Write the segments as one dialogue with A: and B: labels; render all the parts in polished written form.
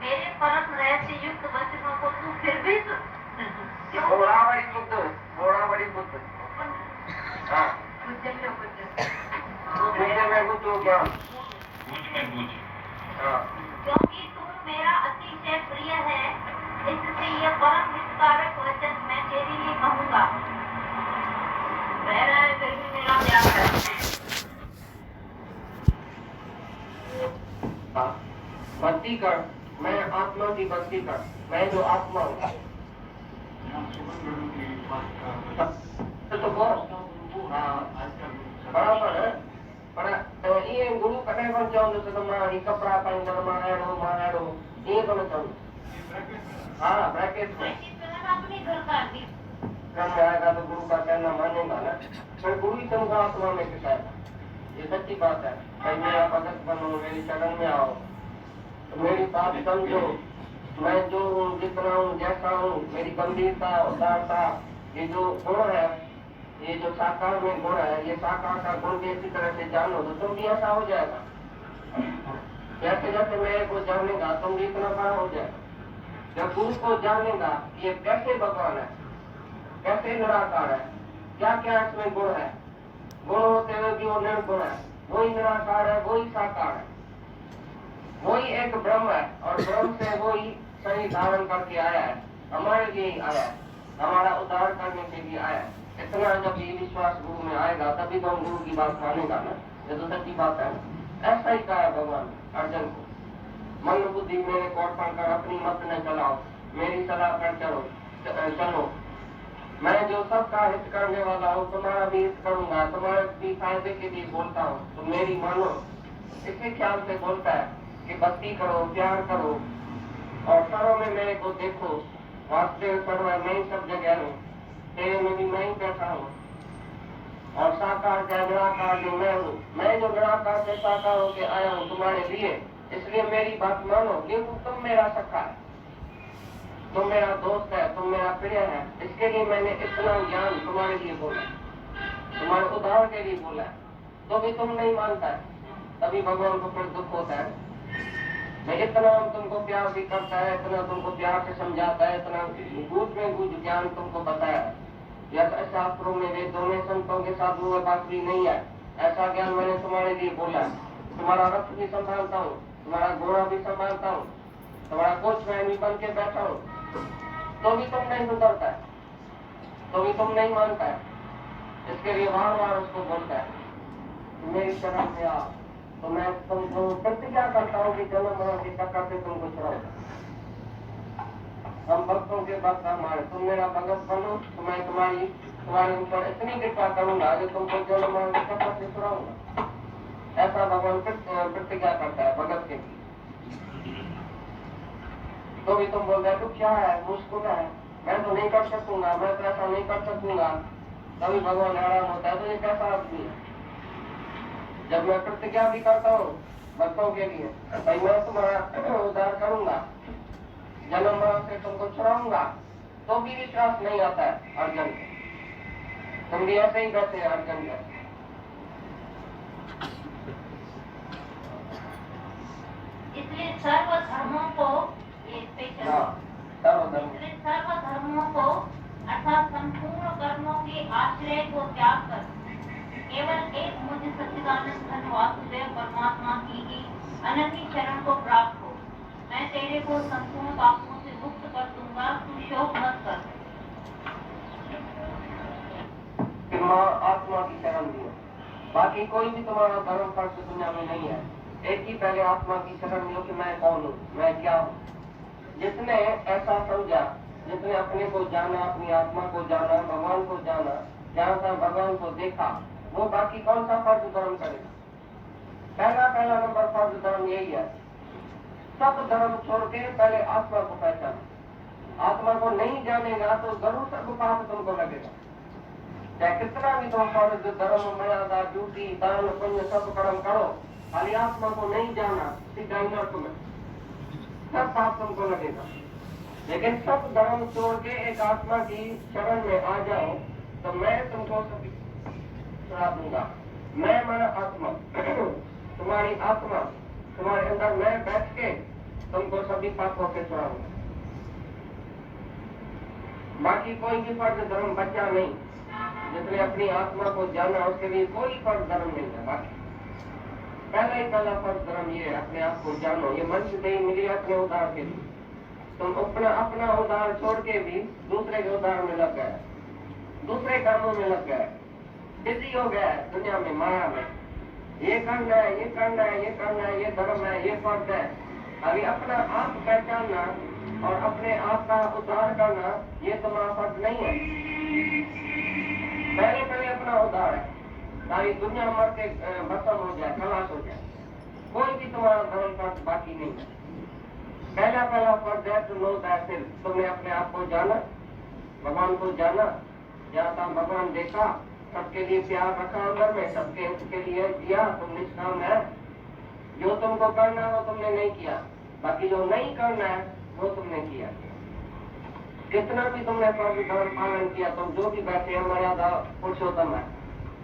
A: मेरे परम रहस्य युक्त वचनों को तू फिर भी
B: घोड़ावड़ी बुद्ध हाँ
A: पूज्य
B: में बुद्ध हो ज्ञान हाँ
A: क्योंकि तू मेरा अतिशय प्रिय है, इससे यह परम हितकारक वचन मैं तेरे लिए कहूँगा। मेरा फिर भी मेरा प्यार है।
B: भक्ति कर, मैं आत्मा की भक्ति कर, मैं जो आत्मा हूँ तो बराबर है पर ये गुरु कॾहिं कोन चवंदो त मां ही कपिड़ा पाईंदड़ मां अहिड़ो ईअं कोन चवंदो हाँ ब्रैकेट में
A: अपने घर का
B: क्रम में आएगा तो गुरु का कहना मानेगा ना फिर गुरु ही तुमको आत्मा में सिखाएगा। ये सच्ची बात है। भाई मेरा भगत बनो, मेरी शरण में आओ, तो मेरी बात समझो, मैं जो हूँ जितना हूँ जैसा हूँ, मेरी गंभीरता उदारता ये जो गुण है, ये जो साकार में गुण है, ये साकार का गुण भी इसी तरह से जानो तो तुम भी ऐसा हो जाएगा। जैसे जैसे मेरे को जानेगा तुम भी इतना बड़ा हो जाएगा। जब गुरु को जानेगा ये कैसे भगवान है, कैसे निराकार है, क्या क्या इसमें गुण है, गुण होते हुए भी वो निर्गुण है, वही निराकार है, वही साकार है, वही एक ब्रह्म है और ब्रह्म से वही शरीर धारण करके आया है, हमारे लिए ही आया है, हमारा उद्धार करने के लिए आया है। इतना जब ये विश्वास गुरु में आएगा तभी तो हम गुरु की बात मानेगा ना। ये तो सच्ची बात है। ऐसा ही कहा भगवान अर्जुन को, मन बुद्धि मेरे को अर्पण कर, अपनी मत न चलाओ, मेरी सलाह पर चलो, मैं जो सबका हित करने वाला हूँ, तुम्हारा भी हित करूंगा, तुम्हारे भी फायदे के लिए बोलता हूँ, तो मेरी मानो। इसी ख्याल से बोलता है कि भक्ति करो, प्यार करो और सर्व में मेरे को देखो, वास्तविक सर्व मैं ही सब जगह हूँ, तेरे में भी मैं ही बैठा हूँ और साकार का निराकार जो मैं हूँ, मैं जो निराकार से साकार होके आया हूँ तुम्हारे लिए, इसलिए मेरी बात मानो, क्योंकि तुम मेरा सखा है, तुम मेरा दोस्त है, तुम मेरा प्रिय है। इसके लिए मैंने इतना ज्ञान तुम्हारे लिए बोला, तुम्हारे उद्धार के लिए बोला, तो भी तुम नहीं मानता है, तभी भगवान को फिर दुख होता है। मैं इतना तुमको प्यार भी करता है, इतना तुमको प्यार से समझाता है, इतना गूढ़ में गूढ़ ज्ञान तुमको बताया है, शास्त्रों में वेदों में संतों के साथ वो बात भी नहीं है, ऐसा ज्ञान मैंने तुम्हारे लिए बोला। तुम्हारा रथ भी संभालता हूँ, तुम्हारा घोड़ा भी संभालता हूँ, तुम्हारा कोच मैं भी बन के बैठा हूँ, तो भी तुम नहीं सुधरता है, तो भी तुम नहीं मानता है। इसके लिए बार बार उसको बोलता है मेरी शरण में आओ, तो मैं तुमको प्रतिज्ञा करता हूँ कि जन्म मरण की टक्कर से तुमको छुड़ाऊंगा। हम भक्तों के भक्त हमारे, तुम मेरा भगत बनो तो मैं तुम्हारे ऊपर इतनी कृपा करूंगा जो तुमको जन्म मरण की टक्कर से छुड़ाऊंगा। ऐसा भगवान प्रतिज्ञा करता है भगत के लिए। तो भी तुम बोलते हैं तो क्या है, मुश्किल है, मैं तो नहीं कर सकूंगा, मैं तो ऐसा नहीं कर सकूंगा, तभी भगवान हैरान होता है तो ये कैसा आदमी है। जब मैं प्रतिज्ञा भी करता हूँ भक्तों के लिए, भाई मैं तुम्हारा उद्धार करूंगा, जन्म मरण से तुमको छुड़ाऊंगा, तो भी विश्वास नहीं आता है अर्जुन को। तुम भी ऐसे ही बैठे हैं अर्जुन का।
A: इसलिए सर्व धर्मों को सर्व धर्मों को अर्थात संपूर्ण कर्मों के आश्रय को त्याग कर केवल एक मुझ सच्चिदानंद घन वासुदेव परमात्मा की ही अनन्य शरण को प्राप्त हो। मैं तेरे को संपूर्ण पापों से मुक्त कर दूंगा, तू शोक मत कर।
B: आत्मा की शरण लियो, बाकी कोई भी तुम्हारा धर्म फर्ज दुनिया में नहीं है। एक ही पहले आत्मा की शरण लियो कि मैं कौन हूँ, मैं क्या हूँ। जिसने ऐसा समझा, जिसने अपने को जाना, अपनी आत्मा को जाना, भगवान को जाना, जहाँ तक भगवान को देखा, वो बाकी कौन सा फर्ज धर्म करेगा। पहला नंबर फर्ज धर्म यही है, सब धर्म छोड़ के पहले आत्मा को पहचाना। आत्मा को नहीं जानेगा तो जरूर सब पाप तुमको लगेगा, चाहे कितना भी तुम फर्ज धर्म मर्यादा ड्यूटी दान पुण्य सब कर्म करो, खाली आत्मा को नहीं जाना सीधा नर्क में सब पाप तुमको लगेगा। लेकिन सब धर्म छोड़ के एक आत्मा की शरण में आ जाओ तो मैं तुमको सभी छुड़ा दूंगा। मैं माना आत्मा तुम्हारी आत्मा तुम्हारे अंदर मैं बैठ के तुमको सभी पापों से छुड़ाऊंगा। बाकी कोई भी फर्ज धर्म बचा नहीं, जिसने अपनी आत्मा को जाना उसके लिए कोई फर्ज धर्म नहीं है। बाकी पहला फर्ज धर्म ये है, अपने आप को जानो। ये मनुष्य देह मिली अपने उद्धार के लिए। तुम अपना उद्धार छोड़ के भी दूसरे के उद्धार में लग गए, दूसरे कामों में लग गए, बिजी हो गए दुनिया में, माया में। ये करना है, ये करना है, ये करना है, ये धर्म है, ये फर्ज है। अभी अपना आप पहचानना और अपने आप का उद्धार करना ये तुम्हारा फर्ज नहीं है। पहले अपना उद्धार है, सारी दुनिया मर के खत्म हो जाए, खलास हो जाए, कोई भी तुम्हारा धर्म फर्ज बाकी नहीं है। पहला फर्ज है टू नो दैट सेल्फ। तुमने अपने आप को जाना, भगवान को जाना, जहाँ तक भगवान देखा, सबके लिए प्यार रखा अंदर में, सबके हित के लिए जिया, तुम निष्काम है। जो तुमको करना है वो तुमने नहीं किया, बाकी जो नहीं करना है वो तुमने किया। कितना भी तुमने फर्ज धर्म पालन किया, तुम जो भी बैठे हैं मर्यादा पुरुषोत्तम है,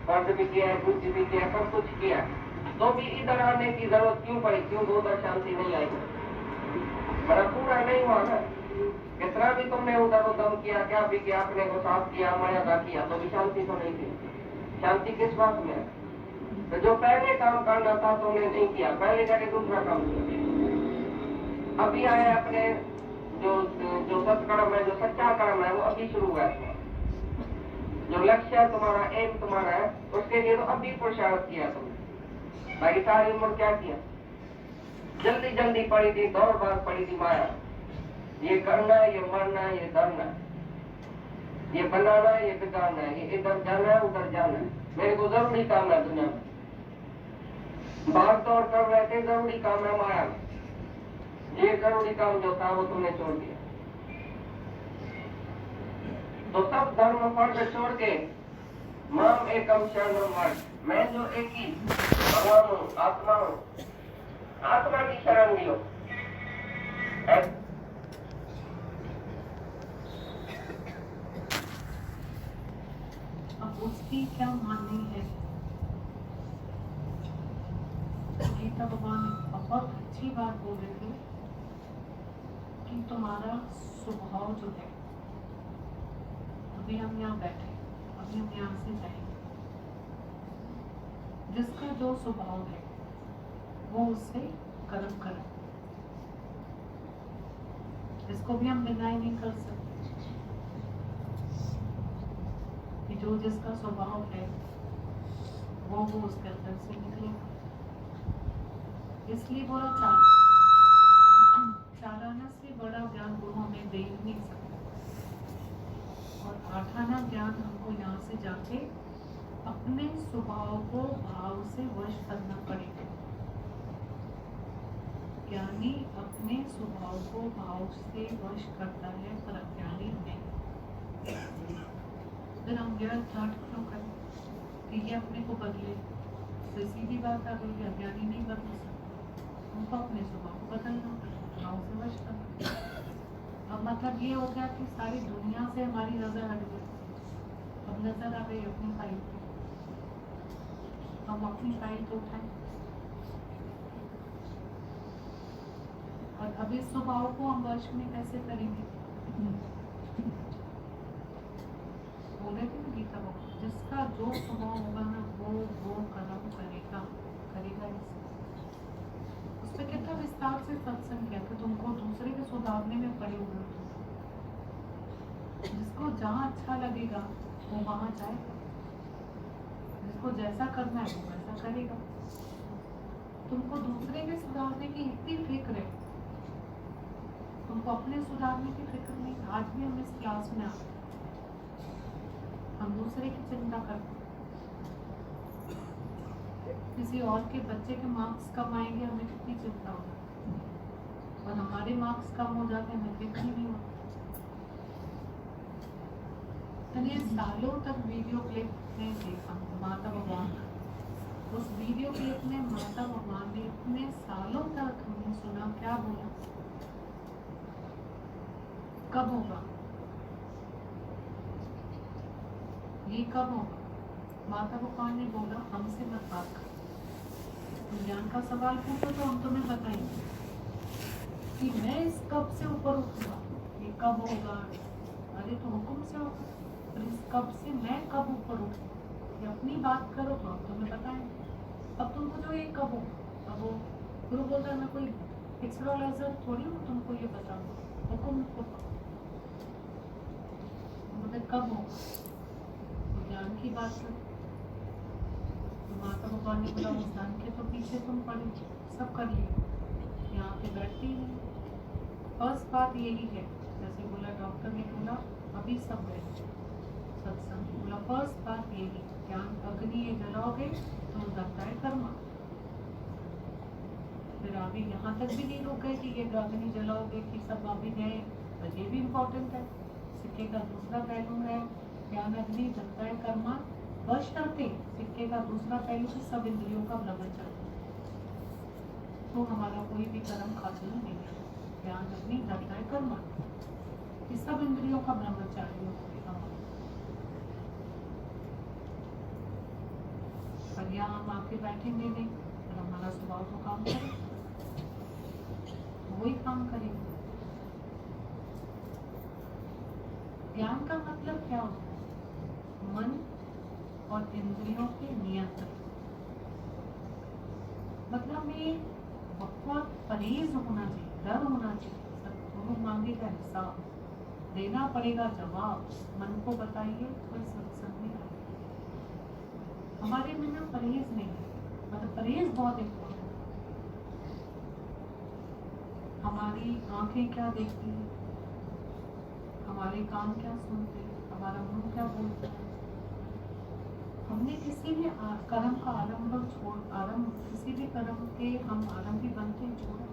B: फर्ज भी किया है, कुछ भी किया, सब कुछ किया, तो भी इधर आने की जरूरत क्यों पड़ी? क्यों उधर शांति नहीं आई? बड़ा पूरा नहीं हुआ ना। कितना भी तुमने उधर उदम किया, क्या भी किया, अपने को साफ किया, मर्यादा किया, तो भी शांति तो नहीं थी। शांति किस बात में है? तो जो पहले काम करना था तुमने नहीं किया, पहले जाके दूसरा काम किया। अभी आए अपने जो सत्कर्म है, जो सच्चा कर्म है, वो अभी शुरू हुआ है। जो लक्ष्य है तुम्हारा, एम तुम्हारा है, उसके लिए तो अभी पुरुषार्थ किया तुमने। भाई सारी उम्र क्या किया? जल्दी पड़ी थी, दौड़ भाग पड़ी थी माया। ये करना है, ये मरना है, ये धरना है, ये बनाना है, ये बिगाड़ना है, ये इधर जाना है, उधर जाना है। मेरे को जरूरी काम है दुनिया में, भाग दौड़ कर रहे थे, जरूरी काम है माया में। ये जरूरी काम जो था वो तुमने छोड़ दिया। तो सब धर्म फर्ज छोड़ के माम एकम शरणम व्रज, मैं जो एक ही भगवान हूँ, आत्मा हूँ, आत्मा की शरण लियो।
C: अब उसकी क्या माननी है? गीता भगवान बहुत अच्छी बात बोल रहे थे कि तुम्हारा स्वभाव जो है, अभी हम यहाँ बैठे, अभी हम यहाँ से जाएंगे, जिसका जो स्वभाव है वो उससे कर्म करे। इसको भी हम डिनाई नहीं कर सकते कि जो जिसका स्वभाव है वो उसके अंदर से निकलेगा। इसलिए बोला चाराना से बड़ा ज्ञान गुरु हमें दे ही नहीं सकता, और आठाना ज्ञान हमको यहाँ से जाके अपने स्वभाव को भाव से वश करना पड़ेगा। ज्ञानी अपने स्वभाव को भाव से वश करता है, पर अज्ञानी नहीं। फिर हम यह थॉट क्यों करें कि ये अपने को बदले? तो सीधी बात आ गई, अज्ञानी नहीं बदल सकता, उनको अपने स्वभाव को बदलना, भाव से वश करना। अब मतलब ये हो गया कि सारी दुनिया से हमारी नजर हट गई, अब नजर आ गई अपनी फाइल पे, हम अपनी फाइल को उठाएं। और अब इस स्वभाव को हम वश में कैसे करेंगे? बोले थे ना गीता भगवान, जिसका जो स्वभाव होगा ना वो कर्म करेगा। उस पर कितना विस्तार से सत्संग किया कि तुमको दूसरे के सुधारने में पड़े हुए हो। जिसको जहाँ अच्छा लगेगा वो वहाँ जाएगा, जिसको जैसा करना है वो वैसा करेगा। तुमको दूसरे के सुधारने की इतनी फिक्र है, तुमको अपने सुधारने की फिक्र नहीं। आज भी हम इस क्लास में आते, हम दूसरे की चिंता करते, किसी और के बच्चे के मार्क्स कम आएंगे हमें कितनी चिंता हो जाती है, और हमारे मार्क्स कम हो जाते हैं हमें फिक्र ही नहीं होती। मैंने सालों तक वीडियो क्लिप में देखा माता भगवान का, उस वीडियो क्लिप में माता भगवान ने इतने सालों तक हमने सुना, क्या बोला, कब होगा ये, कब होगा? माता भगवान ने बोला हमसे मत बात कर, तुम ज्ञान का सवाल पूछो तो हम तुम्हें बताएंगे। कि मैं इस कब से ऊपर उठूंगा, ये कब होगा, अरे तो हुक्म से होगा, और इस कब से मैं कब ऊपर उठूंगा, ये अपनी बात करो तो अब तुम्हें बताएं। अब तुमको जो ये कब हो, अब वो गुरु बोलता है मैं कोई फिक्सराइजर थोड़ी हूँ तुमको ये बताऊंगा, हुक्म होगा, मतलब कब होगा, तो ज्ञान की बात है। तो माता भगवान ने बोला उस धन के तो पीछे तुम पड़े, सब कर लिए, यहाँ पे बैठती है। फर्स्ट बात यही है, जैसे बोला डॉक्टर ने बोला अभी सब गए सत्संग, बोला फर्स्ट बात यही, ज्ञान अग्नि ये जलाओगे तो लगता है कर्मा। फिर अभी यहाँ तक भी नहीं रुक गए कि ये अग्नि जलाओगे कि सब अभी गए, तो ये भी इम्पोर्टेंट है। सिक्के का दूसरा पहलू है ज्ञान अग्नि जलता है कर्मा वश करते, सिक्के का दूसरा पहलू है सब इंद्रियों का भ्रमण चलता है, तो हमारा कोई भी कर्म खातिर नहीं है। ज्ञान अग्नि जलता है कर्मा, कि सब इंद्रियों का ब्रह्मचार्य होगा। पर यहाँ हम आके बैठेंगे नहीं, और हमारा स्वभाव तो काम करे, वही काम करेंगे। ज्ञान का मतलब क्या होता है? मन और इंद्रियों के नियंत्रण, मतलब में बहुत परहेज होना चाहिए, डर होना चाहिए, सदगुरु मांगेगा हिसाब, देना पड़ेगा जवाब, मन को बताइए कोई सत्संग में आए। हमारे में ना परहेज नहीं है, मतलब परहेज बहुत इम्पोर्टेंट है। हमारी आंखें क्या देखती है, हमारे कान क्या सुनते हैं, हमारा मुंह क्या बोलता है। हमने किसी भी कर्म का आरंभ छोड़, आरंभ किसी भी कर्म के हम आरंभी बनते छोड़ा,